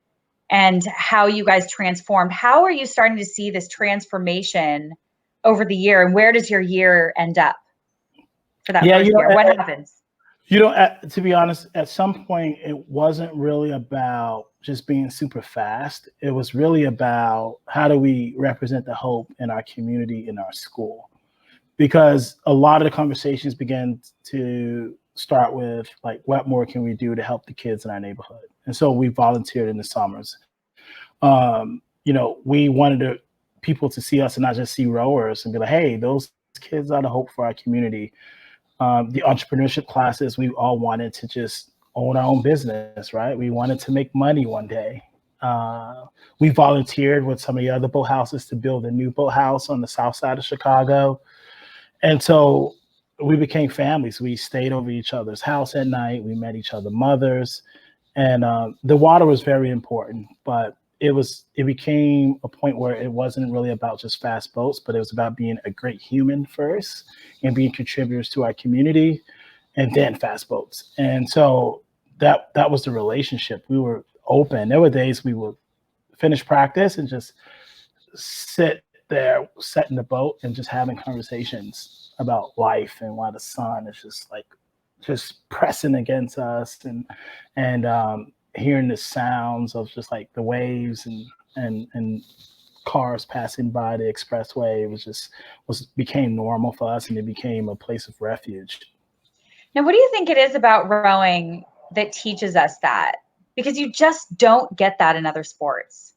and how you guys transformed. How are you starting to see this transformation over the year, and where does your year end up for that first year? What happens? To be honest, at some point, it wasn't really about just being super fast. It was really about how do we represent the hope in our community, in our school? Because a lot of the conversations began to start with, like, what more can we do to help the kids in our neighborhood? And so we volunteered in the summers. We wanted people to see us and not just see rowers and be like, hey, those kids are the hope for our community. The entrepreneurship classes, we all wanted to just own our own business, right? We wanted to make money one day. We volunteered with some of the other boathouses to build a new boathouse on the south side of Chicago. And so we became families. We stayed over each other's house at night. We met each other's mothers. And the water was very important, but it became a point where it wasn't really about just fast boats, but it was about being a great human first and being contributors to our community, and then fast boats. And so that was the relationship. We were open. There were days we would finish practice and just sit there, set in the boat and just having conversations about life and why the sun is just pressing against us, and hearing the sounds of just like the waves and cars passing by the expressway. It became normal for us, and it became a place of refuge. Now, what do you think it is about rowing that teaches us that? Because you just don't get that in other sports.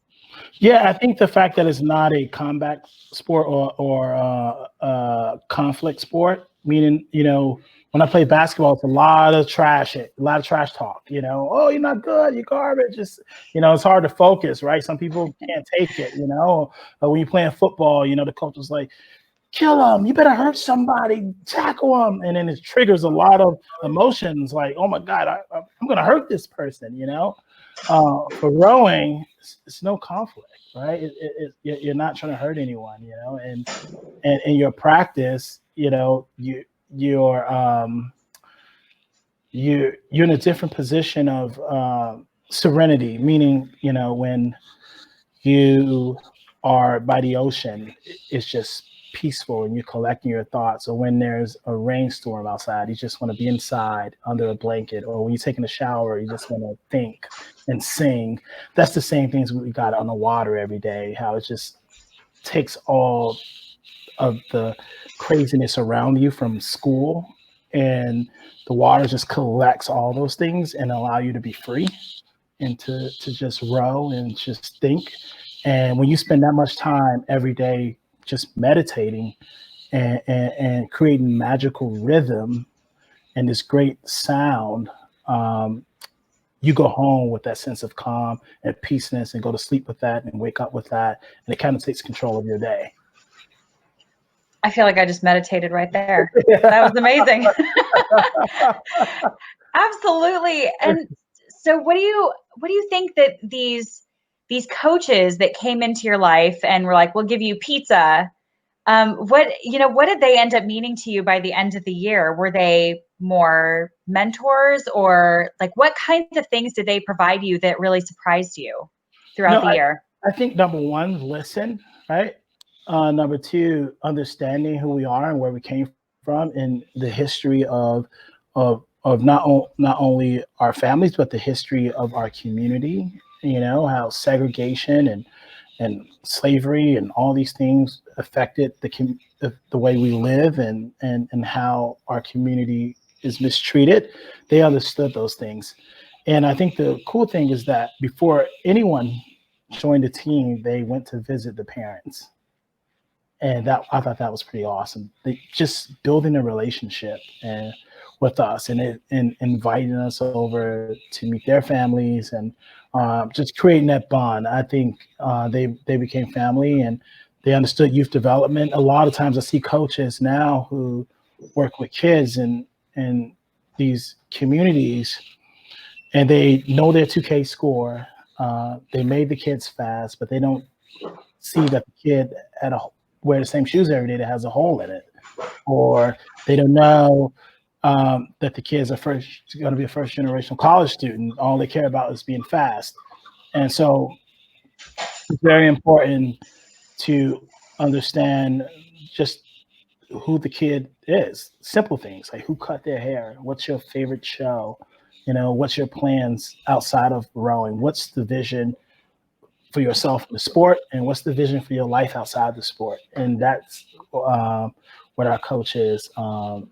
Yeah, I think the fact that it's not a combat sport or conflict sport, meaning, when I play basketball, it's a lot of trash talk, oh, you're not good, you're garbage. It's hard to focus, right? Some people can't take it, when you're playing football, the coach is like, kill him, you better hurt somebody, tackle him. And then it triggers a lot of emotions like, oh my God, I'm going to hurt this person, For rowing, it's no conflict, right? You're not trying to hurt anyone, and in your practice, you're in a different position of serenity, meaning, when you are by the ocean, it's just peaceful and you're collecting your thoughts. Or when there's a rainstorm outside, you just want to be inside under a blanket. Or when you're taking a shower, you just want to think and sing. That's the same things we got on the water every day, how it just takes all of the craziness around you from school, and the water just collects all those things and allow you to be free and to just row and just think. And when you spend that much time every day just meditating and creating magical rhythm and this great sound, you go home with that sense of calm and peaceness and go to sleep with that and wake up with that. And it kind of takes control of your day. I feel like I just meditated right there. That was amazing. Absolutely. And so what do you think that these coaches that came into your life and were like, we'll give you pizza, what did they end up meaning to you by the end of the year? Were they more mentors, or like what kinds of things did they provide you that really surprised you throughout the year? I think number one, listen, right? Number two, understanding who we are and where we came from and the history of not only our families, but the history of our community, how segregation and slavery and all these things affected the way we live and how our community is mistreated. They understood those things. And I think the cool thing is that before anyone joined the team, they went to visit the parents. And that I thought that was pretty awesome. They just building a relationship and with us and inviting us over to meet their families and just creating that bond. I think they became family and they understood youth development. A lot of times I see coaches now who work with kids in these communities and they know their 2K score. They made the kids fast, but they don't see that the kid wear the same shoes every day that has a hole in it, or they don't know that the kids are going to be a first generation college student. All they care about is being fast. And so it's very important to understand just who the kid is. Simple things like who cut their hair, what's your favorite show, what's your plans outside of rowing, what's the vision for yourself in the sport, and what's the vision for your life outside the sport. And that's what our coaches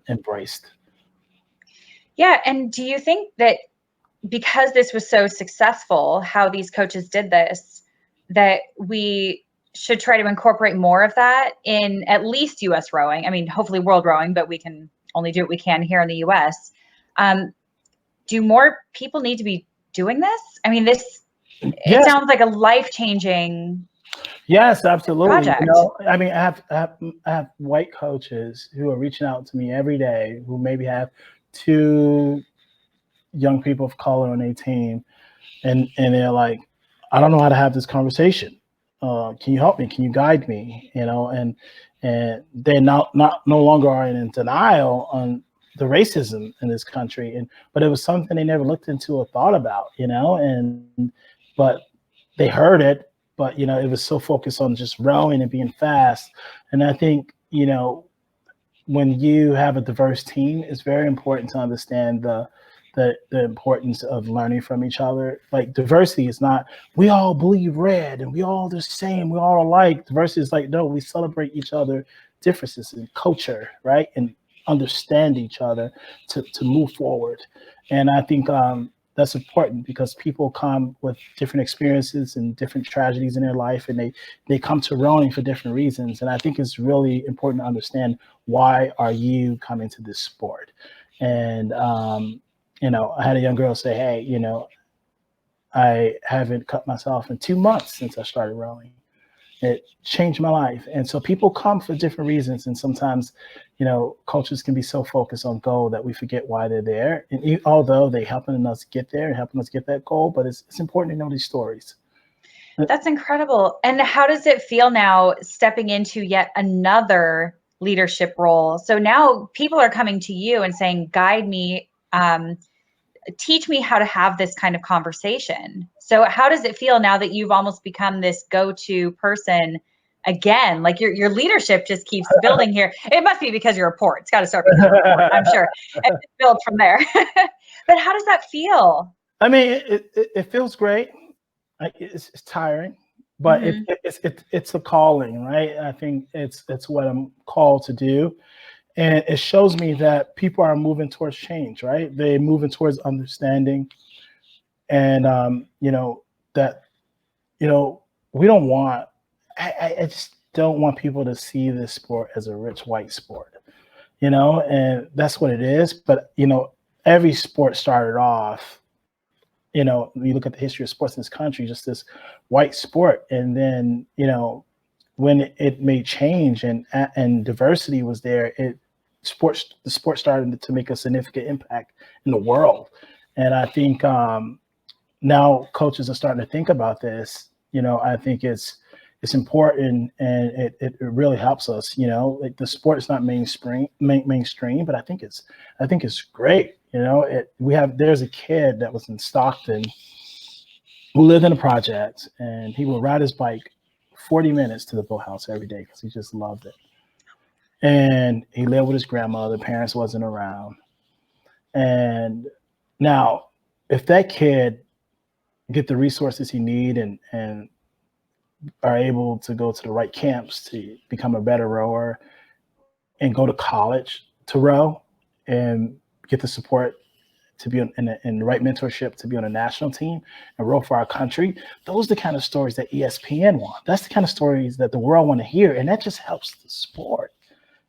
embraced. Yeah. And do you think that because this was so successful, how these coaches did this, that we should try to incorporate more of that in at least U.S. rowing? I mean, hopefully world rowing, but we can only do what we can here in the U.S. Do more people need to be doing this? I mean, it sounds like a life-changing Yes, absolutely. project. I mean, I have white coaches who are reaching out to me every day who maybe have 2 young people of color on their team, and they're like, I don't know how to have this conversation. Can you help me? Can you guide me? And they're no longer are in denial on the racism in this country, but it was something they never looked into or thought about, but they heard it, but it was so focused on just rowing and being fast. And I think when you have a diverse team, it's very important to understand the importance of learning from each other. Like diversity is not we all bleed red and we all the same, we all alike. Diversity is like, no, we celebrate each other differences in culture, right? And understand each other to move forward. And I think that's important because people come with different experiences and different tragedies in their life, and they come to rowing for different reasons. And I think it's really important to understand, why are you coming to this sport? And I had a young girl say, hey, I haven't cut myself in 2 months since I started rowing. It changed my life. And so people come for different reasons. And sometimes, coaches can be so focused on goal that we forget why they're there. And although they're helping us get there and helping us get that goal, but it's important to know these stories. That's incredible. And how does it feel now stepping into yet another leadership role? So now people are coming to you and saying, guide me, teach me how to have this kind of conversation. So how does it feel now that you've almost become this go-to person again? Like your leadership just keeps building here. It must be because you're a port. It's got to start because you're a port, I'm sure. And build from there. But how does that feel? I mean, it feels great. It's tiring, but it's a calling, right? I think it's what I'm called to do. And it shows me that people are moving towards change, right? They're moving towards understanding. And, that, we don't want, I just don't want people to see this sport as a rich white sport. and that's what it is. But, every sport started off, you look at the history of sports in this country, just this white sport. And then, when it made change and diversity was there, the sport started to make a significant impact in the world. And I think now coaches are starting to think about this. I think it's important, and it really helps us. Like, the sport is not mainstream, but I think it's great. There's a kid that was in Stockton who lived in the projects, and he would ride his bike 40 minutes to the boathouse every day because he just loved it. And he lived with his grandmother. Parents wasn't around. And now, if that kid get the resources he need and are able to go to the right camps to become a better rower and go to college to row and get the support to be in the right mentorship to be on a national team and row for our country, those are the kind of stories that ESPN want. That's the kind of stories that the world want to hear. And that just helps the sport.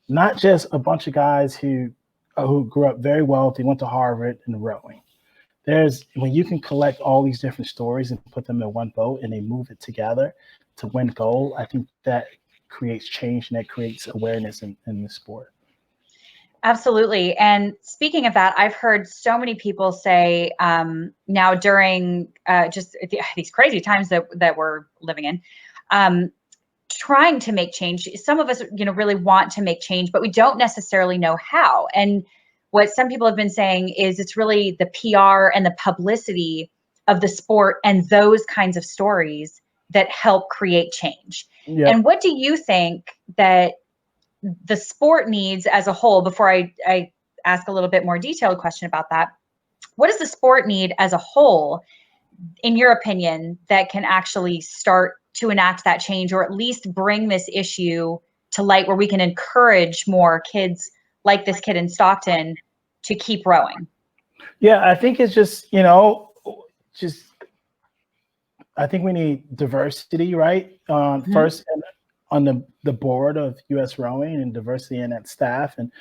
Not just a bunch of guys who grew up very wealthy, went to Harvard and rowing. When you can collect all these different stories and put them in one boat and they move it together to win gold, I think that creates change and that creates awareness in the sport. Absolutely. And speaking of that, I've heard so many people say now during just these crazy times that we're living in, trying to make change. Some of us, really want to make change, but we don't necessarily know how. And what some people have been saying is it's really the PR and the publicity of the sport and those kinds of stories that help create change. Yep. And what do you think that the sport needs as a whole, before I ask a little bit more detailed question about that, what does the sport need as a whole, in your opinion, that can actually start to enact that change, or at least bring this issue to light where we can encourage more kids like this kid in Stockton to keep rowing? Yeah, I think it's just, I think we need diversity, right? First, on the board of U.S. Rowing, and diversity in that staff. And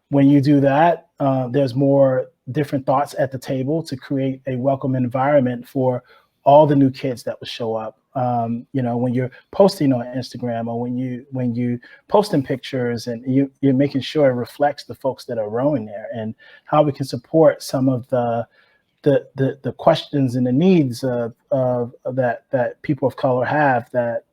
when you do that, there's more different thoughts at the table to create a welcome environment for all the new kids that will show up. When you're posting on Instagram, or when you posting pictures, and you're making sure it reflects the folks that are rowing there, and how we can support some of the questions and the needs that people of color have that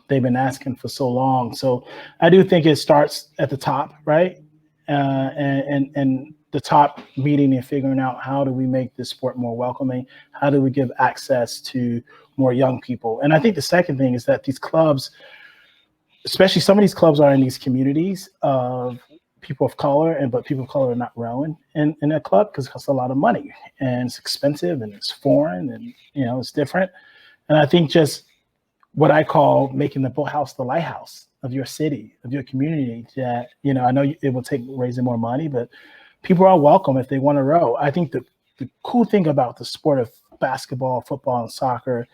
they've been asking for so long. So I do think it starts at the top, right? And the top meeting and figuring out, how do we make this sport more welcoming? How do we give access to more young people? And I think the second thing is that these clubs, especially some of these clubs, are in these communities of people of color, but people of color are not rowing in a club because it costs a lot of money, and it's expensive, and it's foreign, and it's different. And I think just what I call making the boathouse the lighthouse of your city, of your community, that, I know it will take raising more money, but people are welcome if they want to row. I think the cool thing about the sport of basketball, football, and soccer,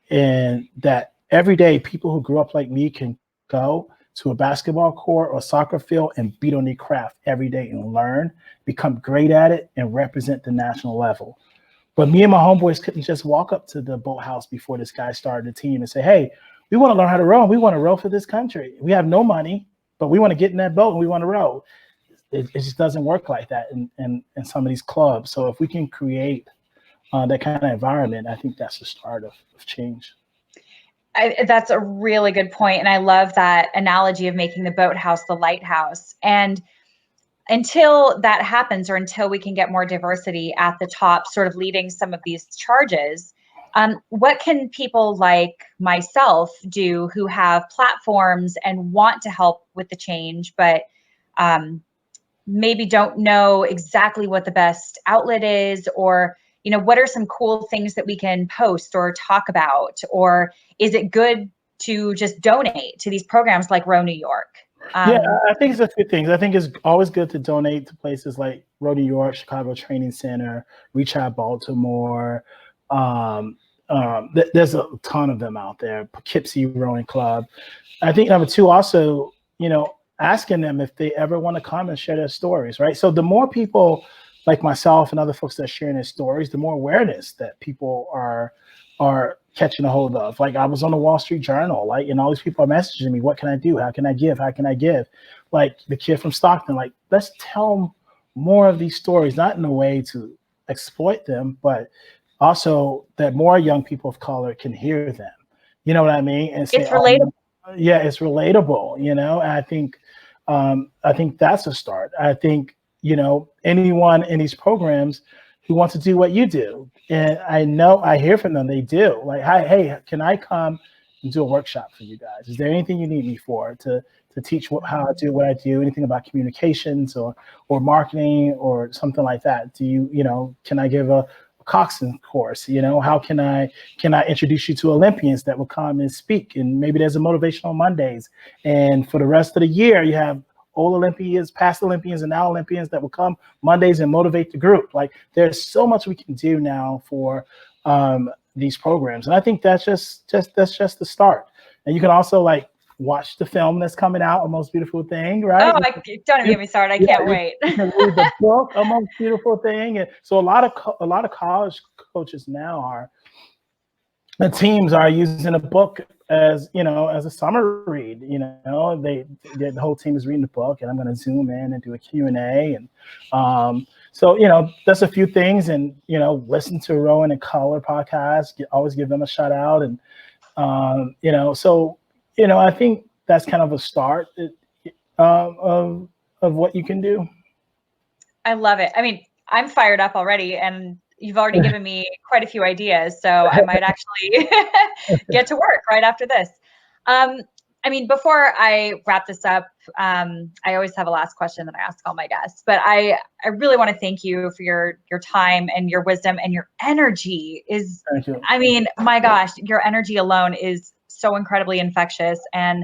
and that every day people who grew up like me can go to a basketball court or soccer field and beat on their craft every day and learn, become great at it, and represent the national level. But me and my homeboys couldn't just walk up to the boathouse before this guy started the team and say, hey, we want to learn how to row. We want to row for this country. We have no money, but we want to get in that boat and we want to row. It just doesn't work like that in some of these clubs. So if we can create that kind of environment, I think that's the start of change. That's a really good point. And I love that analogy of making the boathouse the lighthouse. And until that happens, or until we can get more diversity at the top, sort of leading some of these charges, what can people like myself do who have platforms and want to help with the change, but maybe don't know exactly what the best outlet is, or what are some cool things that we can post or talk about? Or is it good to just donate to these programs like Row New York? Yeah, I think it's a few things. I think it's always good to donate to places like Row New York, Chicago Training Center, Reach Out Baltimore. There's a ton of them out there. Poughkeepsie Rowing Club. I think number two, also, asking them if they ever want to come and share their stories, right? So the more people like myself and other folks that are sharing their stories, the more awareness that people are catching a hold of. Like I was on the Wall Street Journal, like, and all these people are messaging me, what can I do? How can I give? How can I give? Like the kid from Stockton, like, let's tell more of these stories, not in a way to exploit them, but also that more young people of color can hear them. You know what I mean? And say, It's relatable. yeah, it's relatable, you know? And I think that's a start. I think, you know, anyone in these programs who wants to do what you do. And I know I hear from them, they do. Like, hi, hey, can I come and do a workshop for you guys? Is there anything you need me for to teach how I do what I do, anything about communications or marketing or something like that? Do you, you know, can I give a coxswain course? You know, how can I introduce you to Olympians that will come and speak? And maybe there's a motivational Mondays. And for the rest of the year, you have old Olympians, past Olympians, and now Olympians that will come Mondays and motivate the group. Like there's so much we can do now for these programs. And I think that's just the start. And you can also like watch the film that's coming out, A Most Beautiful Thing, right? Oh, don't even get me started. I can't wait. You can read the book, A Most Beautiful Thing. And so a lot of college coaches now the teams are using a book as, you know, as a summer read. You know, the whole team is reading the book, and I'm going to zoom in and do a Q&A. And so, you know, that's a few things. And, you know, listen to Rowan and Color podcast, always give them a shout out. And, you know, so, you know, I think that's kind of a start of what you can do. I love it. I mean, I'm fired up already, and you've already given me quite a few ideas, so I might actually get to work right after this. I mean, before I wrap this up, I always have a last question that I ask all my guests, but I really want to thank you for your time and your wisdom, and your energy is, Thank you. I mean, my gosh, your energy alone is so incredibly infectious, and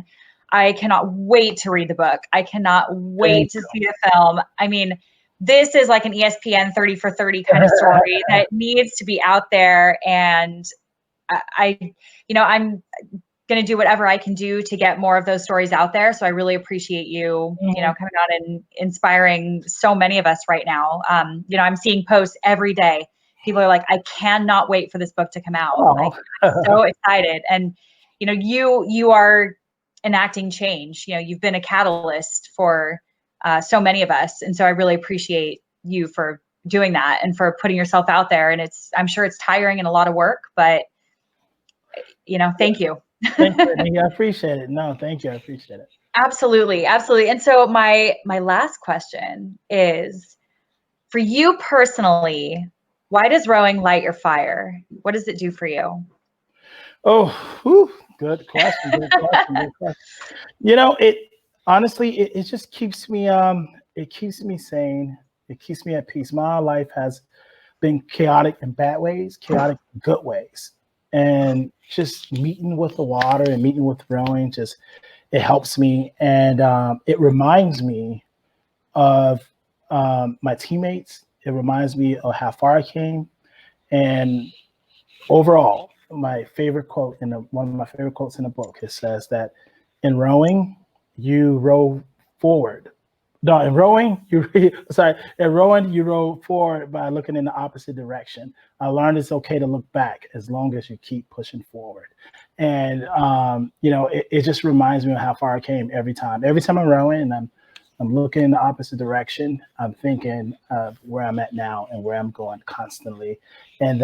I cannot wait to read the book. I cannot wait to see the film. I mean, this is like an ESPN 30 for 30 kind of story that needs to be out there. And I'm going to do whatever I can do to get more of those stories out there. So I really appreciate you, you know, coming on and inspiring so many of us right now. You know, I'm seeing posts every day. People are like, I cannot wait for this book to come out. Like, I'm so excited. And, you know, you are enacting change. You know, you've been a catalyst for so many of us. And so I really appreciate you for doing that and for putting yourself out there. And I'm sure it's tiring and a lot of work, but, you know, thank you. Thank you. I appreciate it. No, thank you. I appreciate it. Absolutely. Absolutely. And so my last question is, for you personally, why does rowing light your fire? What does it do for you? Oh, whew, good question. Good question. Good question. You know, honestly, it just keeps me it keeps me sane. It keeps me at peace. My life has been chaotic in bad ways, chaotic in good ways. And just meeting with the water and meeting with rowing, it helps me. And it reminds me of my teammates. It reminds me of how far I came. And overall, my favorite quote one of my favorite quotes in the book, it says that in rowing, you row forward. No, in rowing, in rowing, you row forward by looking in the opposite direction. I learned it's okay to look back as long as you keep pushing forward. And, you know, it just reminds me of how far I came every time. Every time I'm rowing and I'm looking in the opposite direction, I'm thinking of where I'm at now and where I'm going constantly. And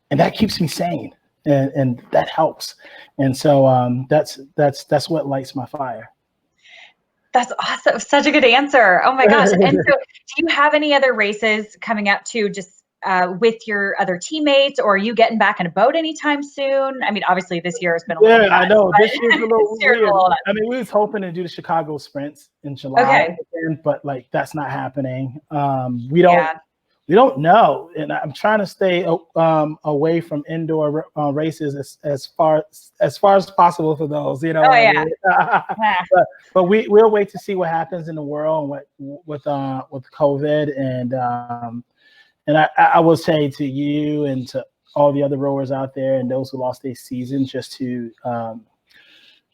that keeps me sane, and that helps. And so that's what lights my fire. That's awesome. Such a good answer. Oh my gosh. And so do you have any other races coming up too, just with your other teammates, or are you getting back in a boat anytime soon? I mean, obviously this year has been a little nuts, I know. This year's a little weird. I mean, we was hoping to do the Chicago sprints in July, but like that's not happening. We don't know, and I'm trying to stay away from indoor races as far as possible for those. You know. Oh yeah. But we'll wait to see what happens in the world with COVID, and I will say to you and to all the other rowers out there and those who lost their season, just to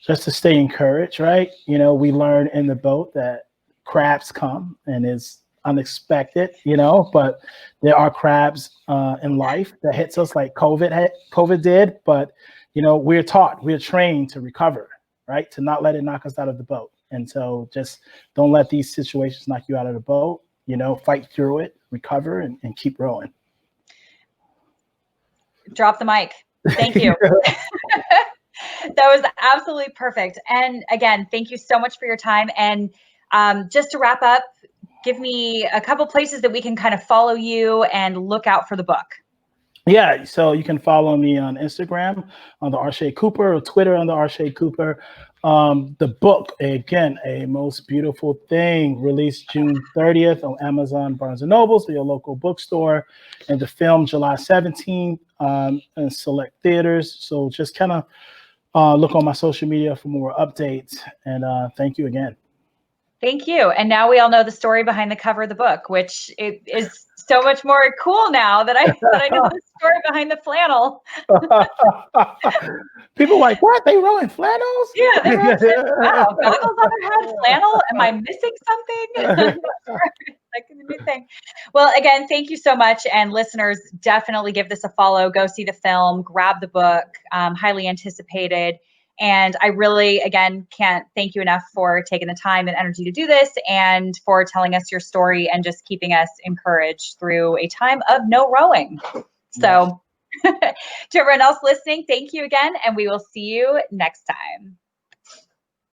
just to stay encouraged, right? You know, we learn in the boat that crabs come and it's unexpected, you know, but there are crabs in life that hits us like COVID did. But, you know, we're trained to recover, right? To not let it knock us out of the boat. And so just don't let these situations knock you out of the boat, you know, fight through it, recover, and keep rowing. Drop the mic. Thank you. That was absolutely perfect. And again, thank you so much for your time. And just to wrap up, give me a couple places that we can kind of follow you and look out for the book. Yeah, so you can follow me on Instagram on the Arshay Cooper, or Twitter on the Arshay Cooper. The book, again, A Most Beautiful Thing, released June 30th on Amazon, Barnes & Noble, so your local bookstore, and the film July 17th in select theaters. So just kind of look on my social media for more updates, and thank you again. Thank you. And now we all know the story behind the cover of the book, which it is so much more cool now that I know the story behind the flannel. People are like, what? They rowing flannels? Yeah, they wrote flannel. Wow, goggles on their head, flannel. Am I missing something? Like the new thing. Well, again, thank you so much. And listeners, definitely give this a follow. Go see the film, grab the book, highly anticipated. And I really, again, can't thank you enough for taking the time and energy to do this and for telling us your story and just keeping us encouraged through a time of no rowing. So to everyone else listening, thank you again, and we will see you next time.